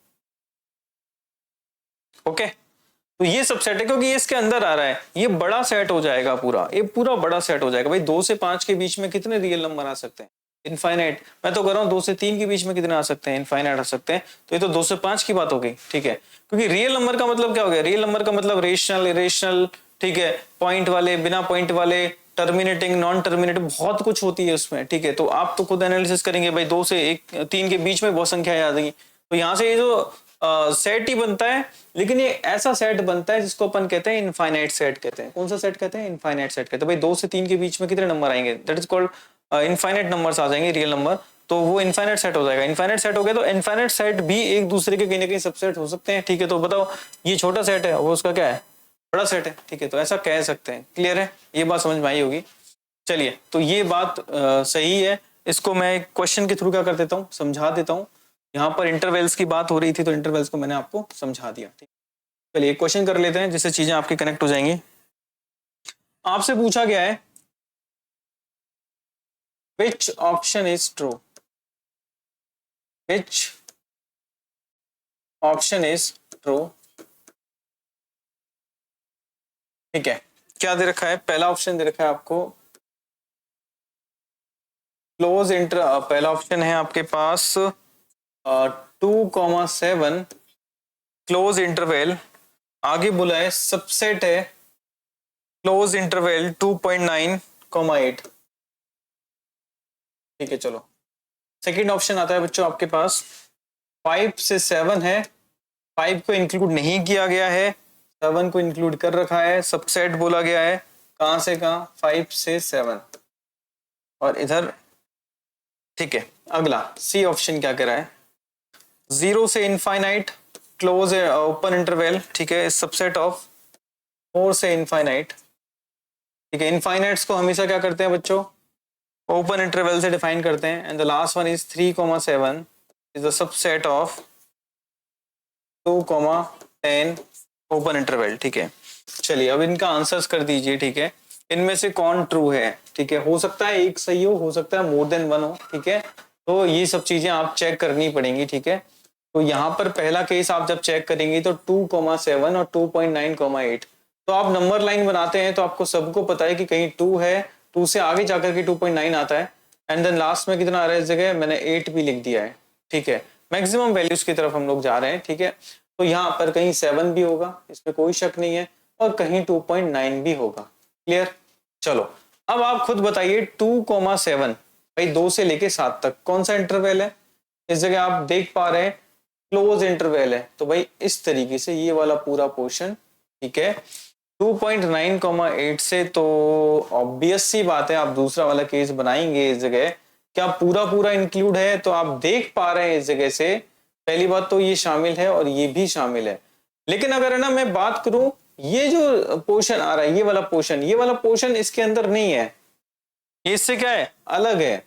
ओके। तो ये सबसेट है क्योंकि ये इसके अंदर आ रहा है, ये बड़ा सेट हो जाएगा पूरा, ये पूरा बड़ा सेट हो जाएगा। भाई 2 से 5 के बीच में कितने रियल नंबर आ सकते हैं, इनफाइनाइट। मैं तो कर रहा हूँ 2 से 3 के बीच में कितने आ सकते हैं, इनफाइनाइट आ सकते हैं। तो ये तो 2 से 5 की बात हो गई, ठीक है। क्योंकि रियल नंबर का मतलब क्या हो गया, रियल नंबर का मतलब रेशनल, इरेशनल, ठीक है, पॉइंट वाले, बिना पॉइंट वाले, टर्मिनेटिंग, नॉन टर्मिनेटिव, बहुत कुछ होती है उसमें, ठीक है। तो आप तो खुद एनालिसिस करेंगे भाई, 2 से 1 3 के बीच में बहुत संख्याएं आ जाएंगी, तो यहाँ से ये जो सेट ही बनता है, लेकिन ये ऐसा सेट बनता है जिसको अपन कहते हैं इनफाइनाइट सेट कहते हैं। कौन सा सेट कहते हैं? इनफाइनाइट सेट कहते हैं। भाई 2 से 3 के बीच में कितने नंबर आएंगे? That is called infinite numbers आ जाएंगे, रियल नंबर, तो वो इनफाइनाइट सेट हो जाएगा। इनफाइनाइट सेट हो गया तो इनफाइनाइट सेट भी एक दूसरे के कहीं ना कहीं सबसेट हो सकते हैं, ठीक है। तो बताओ ये छोटा सेट है, वो उसका क्या है? बड़ा सेट है, ठीक है। तो ऐसा कह सकते हैं। क्लियर है? ये बात समझ में आई होगी। चलिए, तो ये बात सही है। इसको मैं क्वेश्चन के थ्रू क्या कर देता हूँ, समझा देता हूँ। यहाँ पर इंटरवल्स की बात हो रही थी, तो इंटरवल्स को मैंने आपको समझा दिया, ठीक। चलिए क्वेश्चन कर लेते हैं, जिससे चीजें आपकी कनेक्ट हो जाएंगी। आपसे पूछा गया है which option is true, which option is true, ठीक है। क्या दे रखा है? पहला ऑप्शन दे रखा है आपको क्लोज इंटर, पहला ऑप्शन है आपके पास 2,7 क्लोज इंटरवल, आगे बोला है सबसेट है क्लोज इंटरवल 2.9,8, ठीक है। चलो सेकंड ऑप्शन आता है बच्चों आपके पास 5 से 7 है, 5 को इंक्लूड नहीं किया गया है, 7 को इंक्लूड कर रखा है, सबसेट बोला गया है, कहां से कहां? 5 से 7, और इधर, ठीक है। अगला सी ऑप्शन क्या कह रहा है? 0 से इनफाइनाइट क्लोज ओपन इंटरवल, ठीक है, सबसेट ऑफ 4 से इनफाइनाइट, ठीक है। इनफाइनाइट्स को हमेशा क्या करते हैं बच्चों? ओपन इंटरवल से डिफाइन करते हैं। And the last one is 3,7 is the subset of 2,10 open interval, ठीक है। चलिए अब इनका आंसर्स कर दीजिए, ठीक है। इनमें से कौन ट्रू है, ठीक है। हो सकता है एक सही हो सकता है मोर देन 1 हो, ठीक है। तो ये सब चीजें आप चेक करनी पड़ेंगी, ठीक है। तो यहाँ पर पहला केस आप जब चेक करेंगे तो 2,7 और 2.9,8, तो आप नंबर लाइन बनाते हैं तो आपको सबको पता है कि कहीं 2 है, 2 से आगे जाकर के 2.9 आता है, एंड देन लास्ट में कितना आ रहा है इस जगह? मैंने 8 भी लिख दिया है, ठीक है। मैक्सिमम वैल्यूज की तरफ हम लोग जा रहे हैं, ठीक है। तो यहाँ पर कहीं 7 भी होगा, इसमें कोई शक नहीं है, और कहीं 2.9 भी होगा। क्लियर? चलो अब आप खुद बताइए 2,7 भाई 2 से लेके 7 तक कौन सा इंटरवल है? इस जगह आप देख पा रहे हैं क्लोज इंटरवल है, तो भाई इस तरीके से ये वाला पूरा पोर्शन, ठीक है। 2.9,8 से तो ऑब्वियस सी बात है आप दूसरा वाला केस बनाएंगे। इस जगह क्या पूरा पूरा इंक्लूड है? तो आप देख पा रहे हैं इस जगह से पहली बात तो ये शामिल है और ये भी शामिल है। लेकिन अगर है ना मैं बात करूं, ये जो पोर्शन आ रहा है, ये वाला पोर्शन इसके अंदर नहीं है, ये इससे क्या है? अलग है।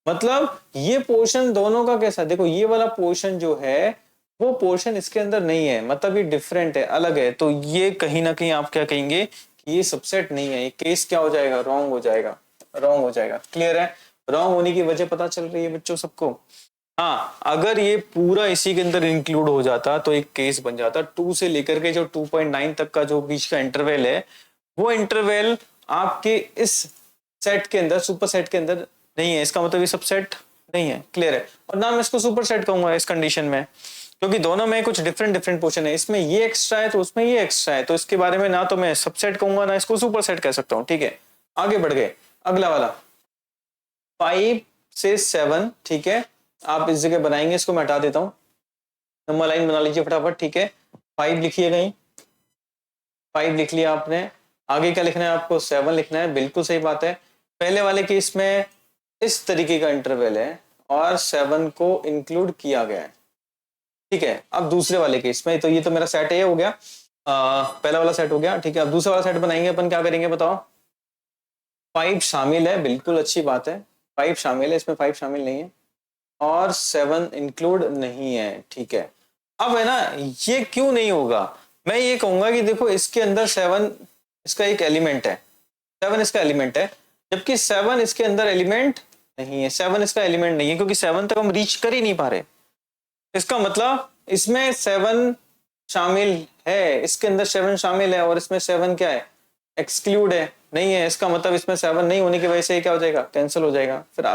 मतलब ये पोर्शन दोनों का कैसा? देखो ये वाला पोर्शन जो है वो पोर्शन इसके अंदर नहीं है, मतलब ये डिफरेंट है, अलग है। तो ये कहीं ना कहीं आप क्या कहेंगे कि ये सबसेट नहीं है। ये केस क्या हो जाएगा? रॉन्ग हो जाएगा, रॉन्ग हो जाएगा। क्लियर है? रॉन्ग होने की वजह पता चल रही है बच्चों सबको? हाँ, अगर ये पूरा इसी के अंदर इंक्लूड हो जाता तो एक केस बन जाता। 2 से लेकर के जो 2.9 तक का जो बीच का इंटरवल है, वो इंटरवल आपके इस सेट के अंदर, सुपर सेट के अंदर नहीं है। इसका मतलब ये सबसेट नहीं है। क्लियर है? और ना मैं इसको सुपर सेट कहूंगा इस कंडीशन में, क्योंकि दोनों में कुछ डिफरेंट पोर्शन है। इसमें ये एक्स्ट्रा है तो उसमें ये एक्स्ट्रा है, तो इसके बारे में ना तो मैं सबसेट कहूंगा ना इसको सुपर सेट कह सकता हूँ। ठीक है, आगे बढ़ गए। अगला वाला 5 से 7, ठीक है। आप इस जगह बनाएंगे, इसको मैं हटा देता हूँ, नंबर लाइन बना लीजिए फटाफट। ठीक है, 5 लिखिए, कहीं 5 लिख लिया आपने। आगे क्या लिखना है आपको? 7 लिखना है। बिल्कुल सही बात है। पहले वाले केस में इस तरीके का इंटरवल है और 7 को इंक्लूड किया गया है। ठीक है, अब दूसरे वाले केस में तो ये तो मेरा सेट है हो गया, पहला वाला सेट हो गया। ठीक है, अब दूसरा वाला सेट बनाएंगे अपन। क्या करेंगे बताओ? 5 शामिल है, बिल्कुल अच्छी बात है। 5 शामिल है, इसमें 5 शामिल नहीं है, और 7 इंक्लूड नहीं है। ठीक है, अब है ना, ये क्यों नहीं होगा? मैं ये कहूंगा कि देखो इसके अंदर 7 इसका एक एलिमेंट है, 7 इसका एलिमेंट है, जबकि 7 इसके अंदर एलिमेंट नहीं है। 7 इसका एलिमेंट नहीं है क्योंकि 7 तक हम रीच कर ही नहीं पा रहे। इसका मतलब इसमें 7 शामिल है, इसके अंदर 7 शामिल है, और इसमें 7 क्या है? एक्सक्लूड है, नहीं है। इसका मतलब इसमें 7 नहीं होने की वजह से क्या हो जाएगा? कैंसिल हो जाएगा। फिर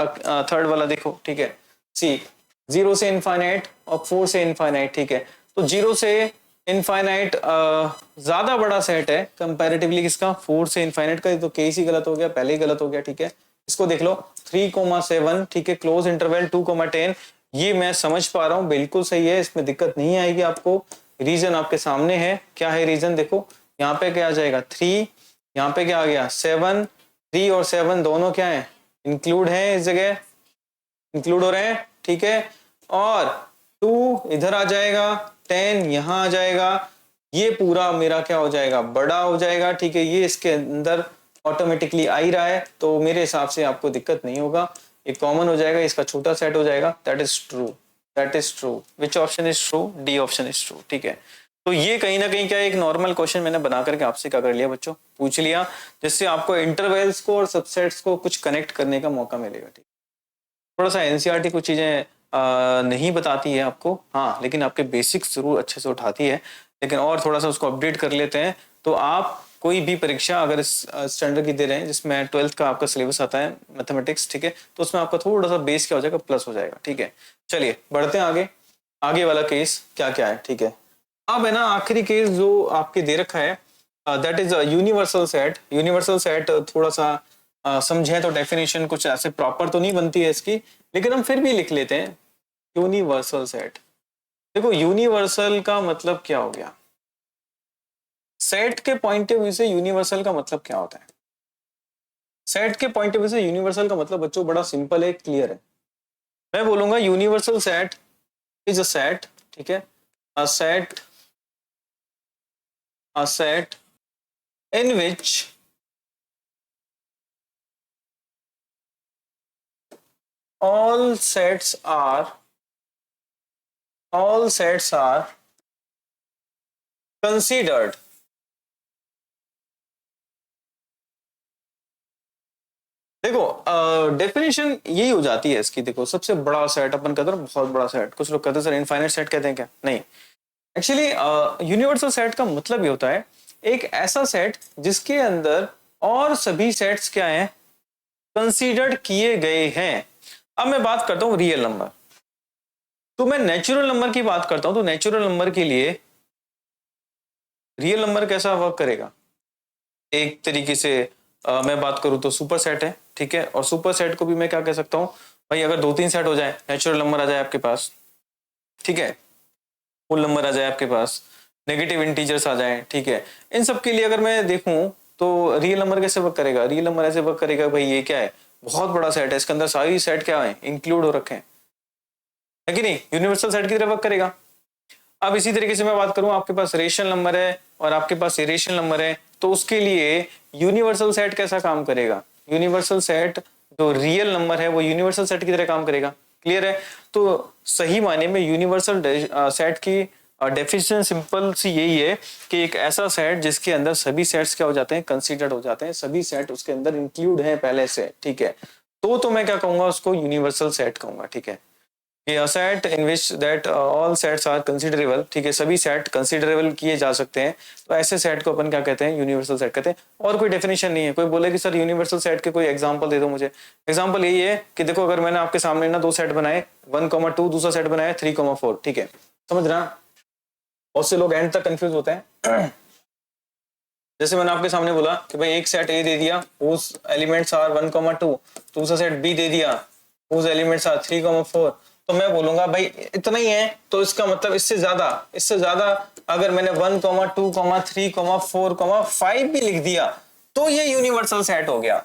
थर्ड वाला देखो, ठीक है, सी 0 से इनफाइनाइट और 4 से इनफाइनाइट। ठीक है, तो 0 से इनफाइनाइट ज्यादा बड़ा सेट है कंपैरेटिवली किसका, 4 से इनफाइनाइट का, तो केस ही गलत हो गया, पहले ही गलत हो गया, ठीक है। इसको देख लो 3,7, ठीक है, क्लोज इंटरवल 2,10, ये मैं समझ पा रहा हूँ, बिल्कुल सही है, इसमें दिक्कत नहीं आएगी आपको। रीजन आपके सामने है, क्या है रीजन, देखो यहाँ पे क्या आ जाएगा 3, यहाँ पे क्या आ गया 7, 3 और 7 दोनों क्या है, इंक्लूड है, इस जगह इंक्लूड हो रहे हैं, ठीक है। और 2 इधर आ जाएगा, 10 यहां आ जाएगा, ये पूरा मेरा क्या हो जाएगा, बड़ा हो जाएगा, ठीक है। ये इसके अंदर ऑटोमेटिकली आ ही रहा है, तो मेरे हिसाब से आपको दिक्कत नहीं होगा, ये कॉमन हो जाएगा, इसका छोटा सेट हो जाएगा। That is true, that is true. Which option is true, D option is true, ठीक है। तो ये कहीं ना कहीं क्या एक नॉर्मल क्वेश्चन मैंने बना करके आपसे क्या कर लिया बच्चों, पूछ लिया, जिससे आपको इंटरवल्स को और सबसेट्स को कुछ कनेक्ट करने का मौका मिलेगा, ठीक। थोड़ा सा एनसीईआरटी कुछ चीजें नहीं बताती है आपको, हाँ, लेकिन आपके बेसिक्स जरूर अच्छे से उठाती है, लेकिन और थोड़ा सा उसको अपडेट कर लेते हैं, तो आप कोई भी परीक्षा अगर इस स्टैंडर्ड की दे रहे हैं जिसमें 12th का आपका सिलेबस आता है मैथमेटिक्स, ठीक है, तो उसमें आपका थोड़ा सा बेस क्या हो जाएगा, प्लस हो जाएगा, ठीक है। चलिए बढ़ते हैं आगे, आगे वाला केस क्या क्या है, ठीक है। अब है ना आखिरी केस जो आपके दे रखा है, that is universal set. Universal set थोड़ा सा समझें तो डेफिनेशन कुछ ऐसे प्रॉपर तो नहीं बनती है इसकी, लेकिन हम फिर भी लिख लेते हैं यूनिवर्सल सेट। देखो यूनिवर्सल का मतलब क्या हो गया, सेट के पॉइंट ऑफ व्यू से यूनिवर्सल का मतलब क्या होता है। सेट के पॉइंट ऑफ व्यू से यूनिवर्सल का मतलब बच्चों बड़ा सिंपल है, क्लियर है। मैं बोलूंगा universal set is a set, ठीक है, a set, a set in which all sets are considered देखो डेफिनेशन यही हो जाती है इसकी। देखो सबसे बड़ा सेट अपन कहते हैं ना, बहुत बड़ा सेट, कुछ लोग कहते हैं सर इनफाइनाइट सेट कहते हैं क्या, नहीं, एक्चुअली यूनिवर्सल सेट का मतलब ये होता है एक ऐसा सेट जिसके अंदर और सभी सेट्स क्या हैं, कंसीडर्ड किए गए हैं। अब मैं बात करता हूं रियल नंबर, तो मैं नेचुरल नंबर की बात करता हूं, तो नेचुरल नंबर के लिए रियल नंबर कैसा वर्क करेगा, एक तरीके से मैं बात करूं तो सुपर सेट है, ठीक है, और सुपर सेट को भी मैं क्या कह सकता हूं, भाई अगर 2-3 सेट हो जाए, नेचुरल नंबर आ जाए आपके पास, ठीक है, फुल नंबर आ जाए आपके पास, नेगेटिव इंटीजर्स आ जाए, ठीक है, इन सब के लिए अगर मैं देखूं तो रियल नंबर कैसे वर्क करेगा, रियल नंबर ऐसे वर्क करेगा, भाई ये क्या है, बहुत बड़ा सेट है, इसके अंदर सारी सेट क्या है, इंक्लूड हो रखे हैं, है कि नहीं, यूनिवर्सल सेट की तरह वर्क करेगा। अब इसी तरीके से मैं बात करूं, आपके पास रेशनल नंबर है और आपके पास इरेशनल नंबर है, तो उसके लिए यूनिवर्सल सेट कैसा काम करेगा, यूनिवर्सल सेट जो रियल नंबर है वो यूनिवर्सल सेट की तरह काम करेगा, क्लियर है। तो सही मायने में यूनिवर्सल सेट की डेफिनेशन सिंपल सी यही है कि एक ऐसा सेट जिसके अंदर सभी सेट्स क्या हो जाते हैं, कंसीडर्ड हो जाते हैं, सभी सेट उसके अंदर इंक्लूड है पहले से, ठीक है, तो मैं क्या कहूंगा, उसको यूनिवर्सल सेट कहूंगा, ठीक है। A set in which that all sets are considerable, ठीक है, सभी सेट कंसिडरेबल किए जा सकते हैं, तो ऐसे सेट को अपन क्या कहते हैं, यूनिवर्सल सेट कहते हैं। और कोई डेफिनेशन नहीं है, कोई बोले कि सर यूनिवर्सल सेट के कोई एग्जांपल दे दो मुझे, एग्जांपल यही है कि देखो अगर मैंने आपके सामने ना 2 सेट बनाए 1,2, दूसरा सेट बनाया 3,4, ठीक है, समझ रहा, बहुत से लोग एंड तक कंफ्यूज होते हैं। जैसे मैंने आपके सामने बोला कि भाई एक सेट ए दे दिया whose एलिमेंट्स आर 1,2, दूसरा सेट बी दे दिया whose एलिमेंट्स आर 3,4, तो मैं बोलूंगा भाई इतना ही है, तो इसका मतलब इससे ज्यादा अगर मैंने 1, 2, 3, 4, 5 भी लिख दिया तो ये यूनिवर्सल सेट हो गया।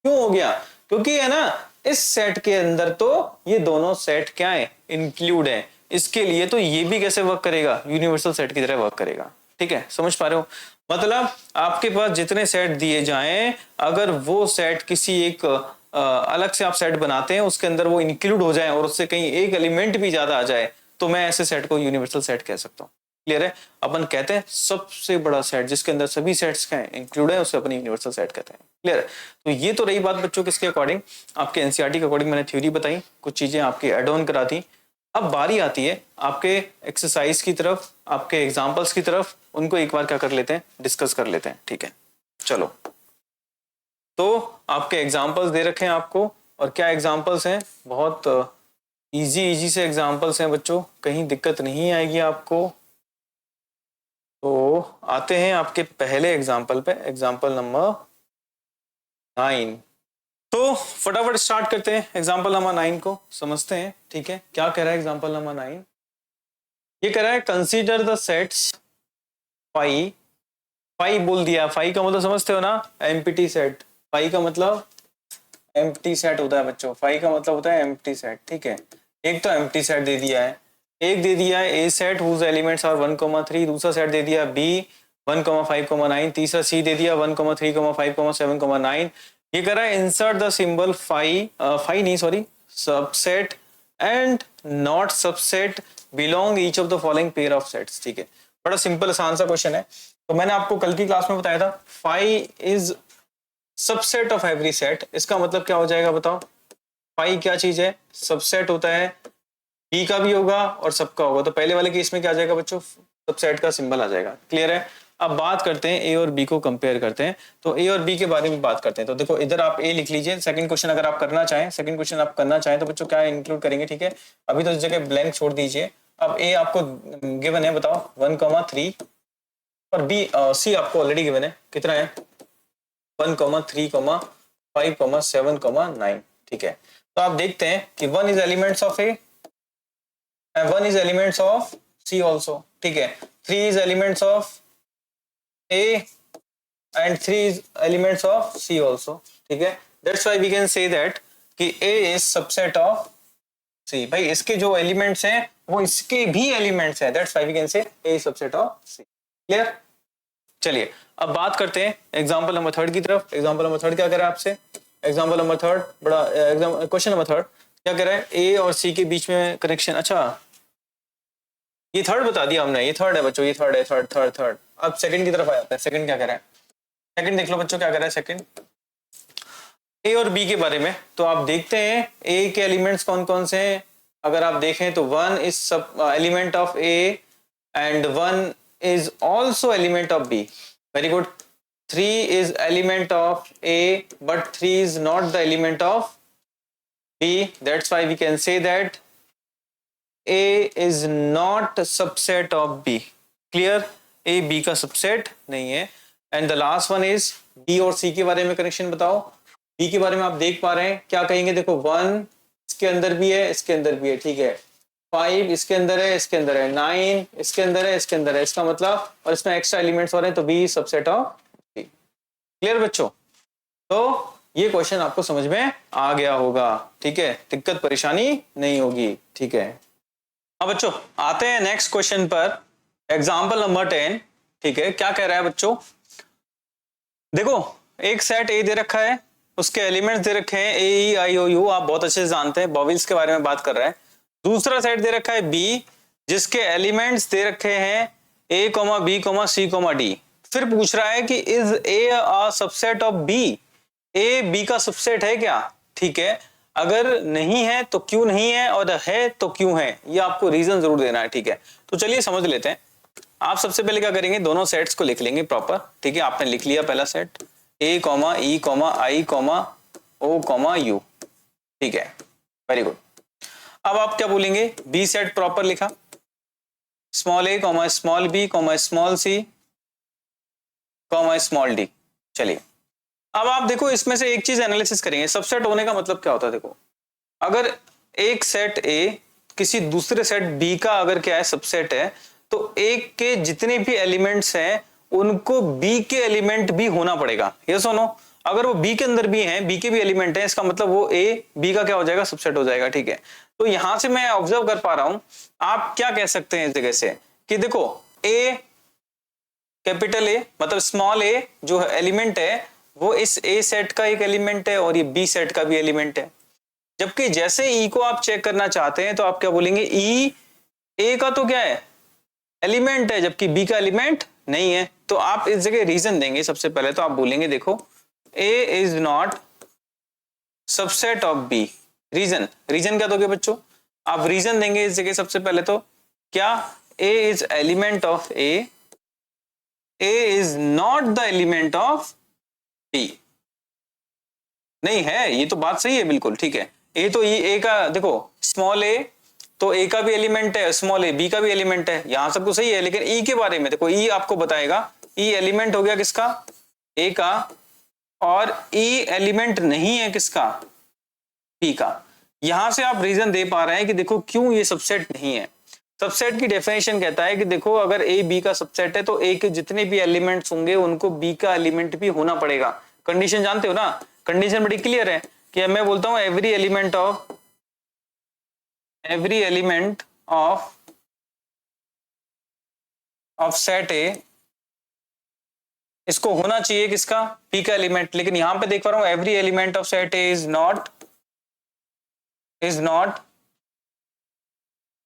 क्यों हो गया, क्योंकि है ना इस सेट के अंदर तो ये दोनों सेट क्या है, इंक्लूड है, इसके लिए तो ये भी कैसे वर्क करेगा, यूनिवर्सल सेट की तरह वर्क करेगा, ठीक है, समझ पा रहे हो। मतलब आपके पास जितने सेट दिए जाएं, अगर वो सेट किसी एक अलग से आप सेट बनाते हैं, उसके अंदर वो इंक्लूड हो जाए और उससे कहीं एक एलिमेंट भी ज्यादा आ जाए, तो मैं ऐसे सेट को यूनिवर्सल सेट कह सकता हूँ, क्लियर है। अपन कहते हैं सबसे बड़ा सेट जिसके अंदर सभी सेट्स का इंक्लूड है, उसे अपन यूनिवर्सल सेट कहते हैं, क्लियर है। तो ये तो रही बात बच्चों किसके अकॉर्डिंग, आपके एनसीईआरटी के अकॉर्डिंग मैंने थ्योरी बताई, कुछ चीजें आपकी एड ऑन करा दी। अब बारी आती है आपके एक्सरसाइज की तरफ, आपके एग्जाम्पल्स की तरफ, उनको एक बार क्या कर लेते हैं, डिस्कस कर लेते हैं, ठीक है। चलो, तो आपके एग्जाम्पल्स दे रखे हैं आपको, और क्या एग्जाम्पल्स हैं, बहुत इजी से एग्जाम्पल्स हैं बच्चों, कहीं दिक्कत नहीं आएगी आपको। तो आते हैं आपके पहले एग्जाम्पल पे, एग्जाम्पल नंबर 9। तो फटाफट स्टार्ट करते हैं एग्जाम्पल नंबर 9 को, समझते हैं। ठीक है, क्या कह रहा है एग्जाम्पल नंबर 9? ये कह रहा है consider the sets phi. Phi बोल दिया, फाई का मतलब समझते हो ना, एम्प्टी सेट। फाई का मतलब एम्प्टी सेट होता है बच्चों, फाई का मतलब होता है एम्प्टी सेट। ठीक है, एक तो एम्प्टी सेट दे दिया है, एक दे दिया है ए सेट हुज एलिमेंट्स आर 1,3, दूसरा सेट दे दिया बी 1,5,9, तीसरा सी दे दिया 1,3,5,7,9। ये कह रहा है insert the symbol phi, phi नहीं sorry, subset and not subset belong each of the following pair of sets. ठीक है, बड़ा सिंपल आसान सा क्वेश्चन है। तो मैंने आपको कल की क्लास में बताया था phi is subset of every set. इसका मतलब क्या हो जाएगा बताओ? फाई क्या चीज है? सबसेट होता है, बी का भी होगा और सबका होगा। तो पहले वाले केस में क्या आ जाएगा बच्चों? सबसेट का सिंबल आ जाएगा। क्लियर है? अब बात करते हैं ए और बी को कंपेयर करते हैं। तो ए और बी के बारे में बात करते हैं। तो देखो इधर आप ए लिख लीजिए, सेकंड क्वेश्चन अगर आप करना चाहें, सेकंड क्वेश्चन आप करना चाहें तो बच्चों क्या इंक्लूड करेंगे? ठीक है, अभी तो इस जगह ब्लैंक छोड़ दीजिए। अब ए आपको गिवन है, बताओ 1,3, और बी सी आपको ऑलरेडी गिवन है, कितना है? 1,3,5,7,9। ठीक है, तो आप देखते हैं कि 1 is elements of A and 1 is elements of C also. ठीक है, 3 is elements of A and 3 is elements of C also. ठीक है, that's why we can say that कि A is subset of C। भाई इसके जो elements हैं वो इसके भी एलिमेंट्स हैं, that's why we can say A is subset of C। Clear? चलिए अब बात करते हैं एग्जाम्पल नंबर 3 की तरफ। एग्जाम्पल नंबर 3 क्या कह रहा है आपसे? एग्जाम्पल नंबर 3 बड़ा एग्जाम क्वेश्चन नंबर 3 क्या कह रहा है? ए और सी के बीच में कनेक्शन। अच्छा, ये थर्ड बता दिया हमने, ये थर्ड है बच्चों, ये थर्ड है, थर्ड। अब सेकंड की तरफ आ जाता है। सेकंड क्या कह रहा है? सेकंड देख लो बच्चों, क्या कह रहा है सेकंड? ए और बी के बारे में। तो आप देखते हैं ए के एलिमेंट्स कौन कौन से हैं। अगर आप देखें तो 1 is sub element of A and 1 is also element of B. Very good. 3 is element of A but 3 is not the element of B. That's why we can say that A is not subset of B। Clear? A B का subset नहीं है। And the last one is B और C के बारे में connection बताओ। B के बारे में आप देख पा रहे हैं, क्या कहेंगे? देखो 1 इसके अंदर भी है, इसके अंदर भी है। ठीक है, 5 इसके अंदर है, इसके अंदर है, 9 इसके अंदर है, इसके अंदर है। इसका मतलब, और इसमें एक्स्ट्रा एलिमेंट्स हो रहे हैं, तो B subset of C। Clear बच्चों? तो ये क्वेश्चन आपको समझ में आ गया होगा। ठीक है, दिक्कत परेशानी नहीं होगी। ठीक है, अब बच्चों आते हैं नेक्स्ट क्वेश्चन पर, एग्जाम्पल नंबर 10। ठीक है, क्या कह रहा है बच्चों? देखो एक सेट ए दे रखा है, उसके एलिमेंट्स दे रखे हैं ए ई आई ओ यू, आप बहुत अच्छे से जानते हैं, वॉवेल्स के बारे में बात कर रहा है। दूसरा सेट दे रखा है बी, जिसके एलिमेंट्स दे रखे हैं A comma B comma C comma D. फिर पूछ रहा है कि is A a subset of B? A B का सबसेट है क्या? ठीक है, अगर नहीं है तो क्यों नहीं है, और है तो क्यों है, ये आपको रीजन जरूर देना है। ठीक है, तो चलिए समझ लेते हैं। आप सबसे पहले क्या करेंगे? दोनों सेट्स को लिख लेंगे प्रॉपर। ठीक है, आपने लिख लिया पहला set A comma E comma I comma O comma U. ठीक है, वेरी गुड। अब आप क्या बोलेंगे? बी सेट प्रॉपर लिखा, small A comma small B comma small C comma small D. चलिए अब आप देखो, इसमें से एक चीज एनालिसिस करेंगे। सबसेट होने का मतलब क्या होता है? देखो, अगर एक सेट ए किसी दूसरे सेट बी का अगर क्या है सबसेट है, तो एक के जितने भी एलिमेंट्स हैं उनको बी के एलिमेंट भी होना पड़ेगा। ये सुनो, अगर वो बी के अंदर भी हैं, बी के भी एलिमेंट हैं, इसका मतलब वो ए बी का क्या हो जाएगा? सबसेट हो जाएगा। ठीक है, तो यहां से मैं ऑब्जर्व कर पा रहा हूं, आप क्या कह सकते हैं इस जगह से कि देखो ए कैपिटल ए मतलब स्मॉल ए जो एलिमेंट है वो इस ए सेट का एक एलिमेंट है और ये बी सेट का भी एलिमेंट है। जबकि जैसे ई को आप चेक करना चाहते हैं तो आप क्या बोलेंगे? ई ए का तो क्या है? एलिमेंट है, जबकि बी का एलिमेंट नहीं है। तो आप इस जगह रीजन देंगे। सबसे पहले तो आप बोलेंगे देखो A is not subset of B. Reason क्या दोगे बच्चों? आप रीजन देंगे इस जगह सबसे पहले तो क्या? A is element of A is not the element of B. नहीं है, ये तो बात सही है बिल्कुल। ठीक है, ए तो ए का देखो स्मॉल ए तो ए का भी एलिमेंट है, स्मॉल ए बी का भी एलिमेंट है, यहां सब कुछ सही है। लेकिन ई के बारे में देखो, ई आपको बताएगा, ई एलिमेंट हो गया किसका, ए का, और ई एलिमेंट नहीं है किसका, बी का। यहां से आप रीजन दे पा रहे हैं कि देखो क्यों ये सबसेट नहीं है। सबसेट की डेफिनेशन कहता है कि देखो अगर ए बी का सबसेट है तो ए के जितने भी एलिमेंट्स होंगे उनको बी का एलिमेंट भी होना पड़ेगा। कंडीशन जानते हो ना, कंडीशन बड़ी क्लियर है कि मैं बोलता हूं एवरी एलिमेंट ऑफ सेट ए, इसको होना चाहिए किसका, पी का एलिमेंट। लेकिन यहां पे देख पा रहा हूं every element of set A is not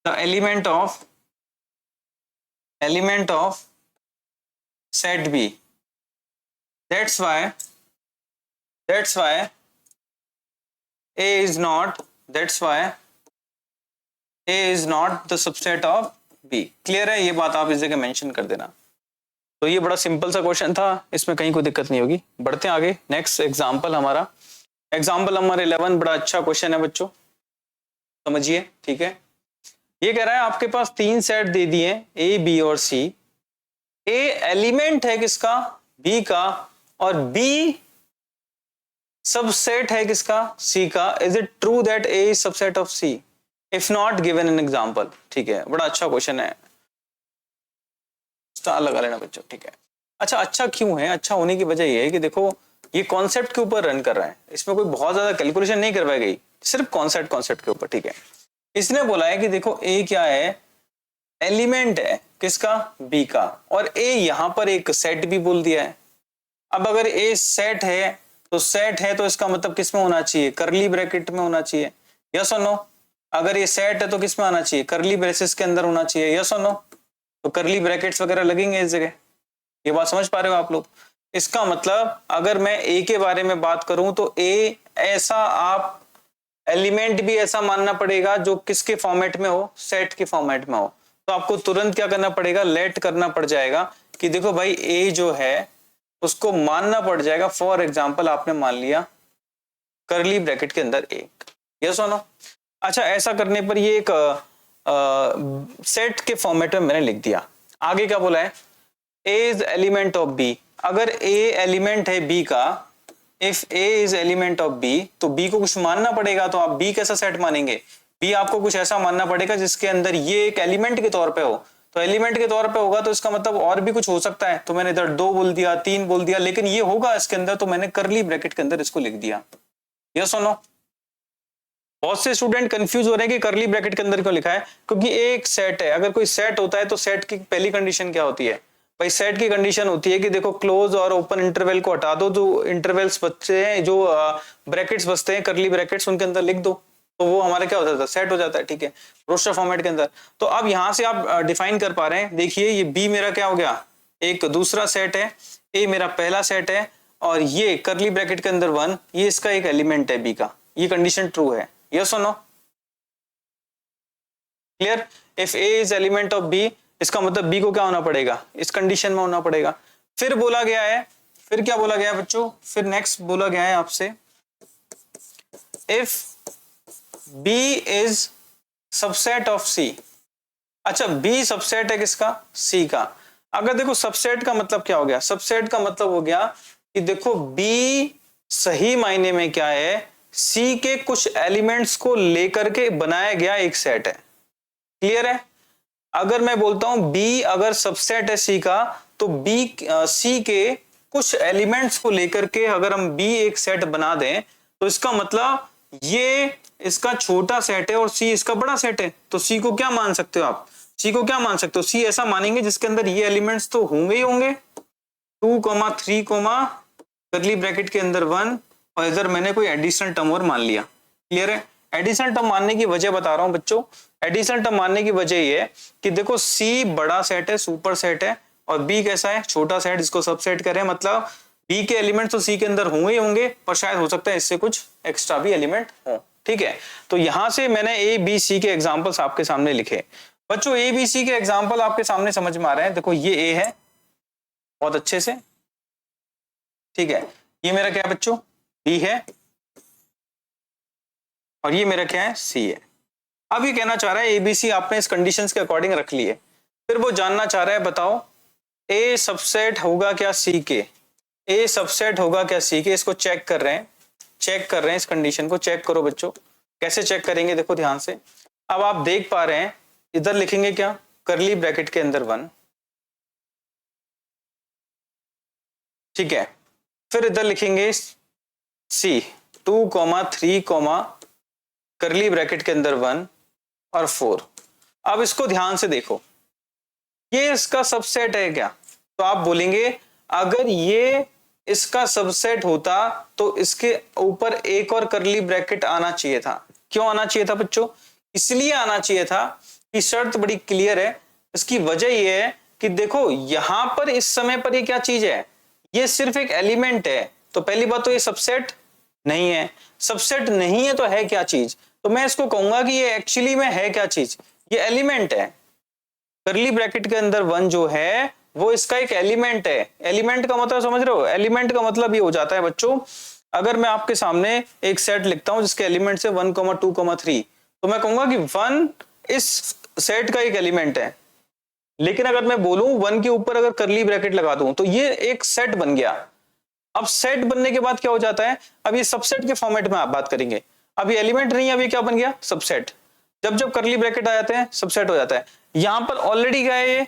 the element of set B. that's why a is not the subset of b। Clear है, ये बात आप इस जगह मेंशन कर देना। तो ये बड़ा सिंपल सा क्वेश्चन था, इसमें कहीं कोई दिक्कत नहीं होगी। बढ़ते हैं आगे, नेक्स्ट एग्जांपल हमारा, एग्जांपल नंबर 11 बड़ा अच्छा क्वेश्चन है बच्चों, समझिए। ठीक है, ये कह रहा है आपके पास 3 सेट दे दिए ए बी और सी। ए एलिमेंट है किसका, बी का, और बी सबसेट है किसका, सी का। Is it true that A is subset of C, if not given an example. ठीक है, बड़ा अच्छा क्वेश्चन है, स्टार लगा लेना बच्चों। ठीक है, अच्छा क्यों है, अच्छा होने की वजह यह है कि देखो ये कॉन्सेप्ट के ऊपर रन कर रहा है, इसमें कोई बहुत ज्यादा कैलकुलेशन नहीं करवाई गई, सिर्फ कॉन्सेप्ट के ऊपर। ठीक है, इसने बोला है कि देखो ए क्या है, एलिमेंट है किसका, बी का, और ए यहां पर एक सेट भी बोल दिया है। अब अगर ए सेट है तो इसका मतलब किस में होना चाहिए, करली ब्रैकेट में होना चाहिए, यस और नो। अगर ये सेट है तो किस में आना चाहिए, करली ब्रेसेस के अंदर होना चाहिए, यस और नो। तो करली ब्रैकेट्स वगैरह लगेंगे इस जगह, ये बात समझ पा रहे हो आप लोग। इसका मतलब अगर मैं ए के बारे में बात करूं तो ए ऐसा, आप एलिमेंट भी ऐसा मानना पड़ेगा जो किसके फॉर्मेट में हो, सेट के फॉर्मेट में हो। तो आपको तुरंत क्या करना पड़ेगा, लेट करना पड़ जाएगा कि देखो भाई ए जो है उसको मानना पड़ जाएगा। फॉर एग्जाम्पल आपने मान लिया करली ब्रैकेट के अंदर एक, यस और नो। अच्छा, ऐसा करने पर ये एक सेट के फॉर्मेट में मैंने लिख दिया। आगे क्या बोला है, A is element of B. अगर ए एलिमेंट है बी का, if A is element of B, तो बी को कुछ मानना पड़ेगा। तो आप बी कैसा सेट मानेंगे, बी आपको कुछ ऐसा मानना पड़ेगा जिसके अंदर ये एक एलिमेंट के तौर पे हो। तो एलिमेंट के तौर पे होगा तो इसका मतलब और भी कुछ हो सकता है, तो मैंने इधर 2 बोल दिया, 3 बोल दिया, लेकिन ये होगा इसके अंदर, तो मैंने करली ब्रैकेट के अंदर इसको लिख दिया, यस और नो। बहुत से स्टूडेंट कंफ्यूज हो रहे हैं कि करली ब्रैकेट के अंदर क्यों लिखा है, क्योंकि एक सेट है। अगर कोई सेट होता है तो सेट की पहली कंडीशन क्या होती है भाई, सेट की कंडीशन होती है कि देखो क्लोज और ओपन इंटरवल को हटा दो, जो इंटरवल्स बचते हैं, जो ब्रैकेट्स बचते हैं करली ब्रैकेट्स, उनके अंदर लिख दो, तो वो हमारा क्या हो जाता है, सेट हो जाता है। ठीक है, रोस्टर फॉर्मेट के अंदर। तो अब यहां से आप डिफाइन कर पा रहे हैं, देखिए ये बी मेरा क्या हो गया, एक दूसरा सेट है, ए मेरा पहला सेट है, और ये करली ब्रैकेट के अंदर 1, ये इसका एक एलिमेंट है बी का। ये कंडीशन ट्रू है, यस और no. Clear, if A is element of B, इसका मतलब बी को क्या होना पड़ेगा, इस कंडीशन में होना पड़ेगा। फिर बोला गया है, फिर क्या बोला गया है बच्चों, फिर नेक्स्ट बोला गया है आपसे, if B is subset of C। अच्छा, B सबसेट है किसका, C का। अगर देखो सबसेट का मतलब क्या हो गया, सबसेट का मतलब हो गया कि देखो B सही मायने में क्या है, C के कुछ एलिमेंट्स को लेकर के बनाया गया एक सेट है। क्लियर है, अगर मैं बोलता हूं B अगर सबसेट है C का, तो B C के कुछ एलिमेंट्स को लेकर के अगर हम B एक सेट बना दें, तो इसका मतलब ये इसका छोटा सेट है और C इसका बड़ा सेट है। तो C को क्या मान सकते हो आप, C को क्या मान सकते हो, C ऐसा मानेंगे जिसके अंदर ये एलिमेंट्स तो होंगे ही होंगे, 2, 3, करली ब्रैकेट के अंदर 1, और इधर मैंने कोई एडिशनल टर्म और मान लिया। क्लियर है, एडिशनल टर्म मानने की वजह बता रहा हूं बच्चों। एडिशनल टर्म मानने की वजह ये है कि देखो C बड़ा सेट है, सुपर सेट है, और B कैसा है, छोटा सेट, जिसको सबसेट करें, मतलब B के एलिमेंट्स तो C के अंदर होंगे ही होंगे, पर शायद हो सकता है इससे कुछ एक्स्ट्रा भी एलिमेंट हो। ठीक है, तो यहां से मैंने ए बी सी के एग्जांपल्स आपके सामने लिखे। बच्चों ए बी सी के एग्जांपल आपके सामने समझ में आ रहे हैं। देखो ये ए है बहुत अच्छे से, ठीक है, ये मेरा क्या है बच्चों, बी है, और ये मेरा क्या है, सी है। अब ये कहना चाह रहा है एबीसी आपने इस कंडीशंस के अकॉर्डिंग रख लिए, फिर वो जानना चाह रहा है बताओ ए सबसेट होगा क्या सी के, ए सबसेट होगा क्या सी के। इसको चेक कर रहे हैं, इस कंडीशन को चेक करो बच्चों। कैसे चेक करेंगे देखो ध्यान से। अब आप देख पा रहे हैं इधर लिखेंगे क्या, करली ब्रैकेट के अंदर 1, ठीक है। फिर इधर लिखेंगे सी 2, 3, करली ब्रैकेट के अंदर 1 और 4। अब इसको ध्यान से देखो, ये इसका सबसेट है क्या, तो आप बोलेंगे अगर ये इसका सबसेट होता तो इसके ऊपर एक और करली ब्रैकेट आना चाहिए था। क्यों आना चाहिए था बच्चों, इसलिए आना चाहिए था कि शर्त बड़ी क्लियर है। इसकी वजह यह है कि देखो यहां पर इस समय पर ये क्या चीज है, ये सिर्फ एक एलिमेंट है। तो पहली बात तो ये सबसेट नहीं है, सबसेट नहीं है तो है क्या चीज, तो मैं इसको कहूंगा कि ये एक्चुअली में है क्या चीज, ये एलिमेंट है। करली ब्रैकेट के अंदर 1 जो है वो इसका एक एलिमेंट है। एलिमेंट का मतलब समझ रहे हो, एलिमेंट का मतलब ये हो जाता है बच्चों, अगर मैं आपके सामने एक सेट लिखता हूं जिसके एलिमेंट है 1, 2, 3, तो मैं कहूंगा कि 1 इस सेट का एक एलिमेंट है। लेकिन अगर मैं बोलूं 1 के ऊपर अगर करली ब्रैकेट लगा दूं तो ये एक सेट बन गया। अब सेट बनने के बाद क्या हो जाता है, अब ये सबसेट के फॉर्मेट में आप बात करेंगे। अब ये एलिमेंट नहीं है, अब ये क्या बन गया, सबसेट। जब जब करली ब्रैकेट आ जाते हैं सबसेट हो जाता है। यहां पर ऑलरेडी क्या है, ये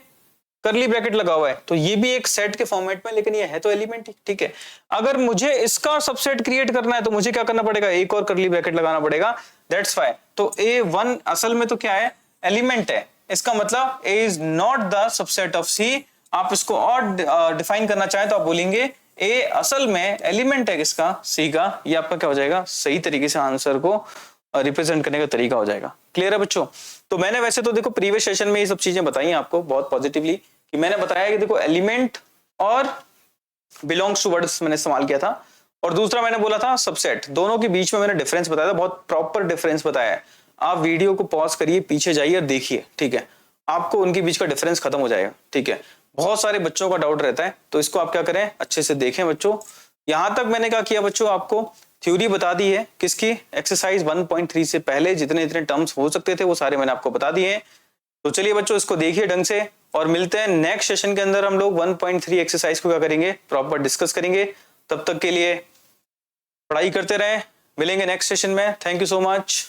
करली ब्रैकेट लगा हुआ है तो ये भी एक सेट के फॉर्मेट में, लेकिन ये है तो एलिमेंट ही, ठीक है। अगर मुझे इसका सबसेट क्रिएट करना है तो मुझे क्या करना पड़ेगा, एक और करली ब्रैकेट लगाना पड़ेगा, दैट्स व्हाई। तो A1 असल में तो क्या है, एलिमेंट है। इसका मतलब A is not the subset of C। आप इसको और डिफाइन करना चाहें तो आप बोलेंगे A असल में एलिमेंट है किसका, C का। ये आपका क्या हो जाएगा, सही तरीके से आंसर को रिप्रेजेंट करने का तरीका हो जाएगा। क्लियर है बच्चों। तो मैंने वैसे तो देखो प्रीवियस सेशन में ये सब चीजें बताई आपको बहुत पॉजिटिवली, कि मैंने बताया कि देखो एलिमेंट और बिलोंग्स टू वर्ड्स मैंने इस्तेमाल किया था, और दूसरा मैंने बोला था सबसेट। दोनों के बीच में मैंने डिफरेंस बताया था, बहुत प्रॉपर डिफरेंस बताया है। आप वीडियो को पॉज करिए, पीछे जाइए और देखिए, ठीक है, आपको उनके बीच का डिफरेंस खत्म हो जाएगा, ठीक है। बहुत सारे बच्चों का डाउट रहता है, तो इसको आप क्या करें, अच्छे से देखें बच्चों। यहां तक मैंने क्या किया बच्चों, आपको थ्योरी बता दी है किसकी, एक्सरसाइज 1.3 से पहले जितने टर्म्स हो सकते थे वो सारे मैंने आपको बता दिए हैं। तो चलिए बच्चों इसको देखिए ढंग से, और मिलते हैं नेक्स्ट सेशन के अंदर। हम लोग 1.3 एक्सरसाइज को क्या करेंगे, प्रॉपर डिस्कस करेंगे। तब तक के लिए पढ़ाई करते रहें, मिलेंगे नेक्स्ट सेशन में। Thank you so much.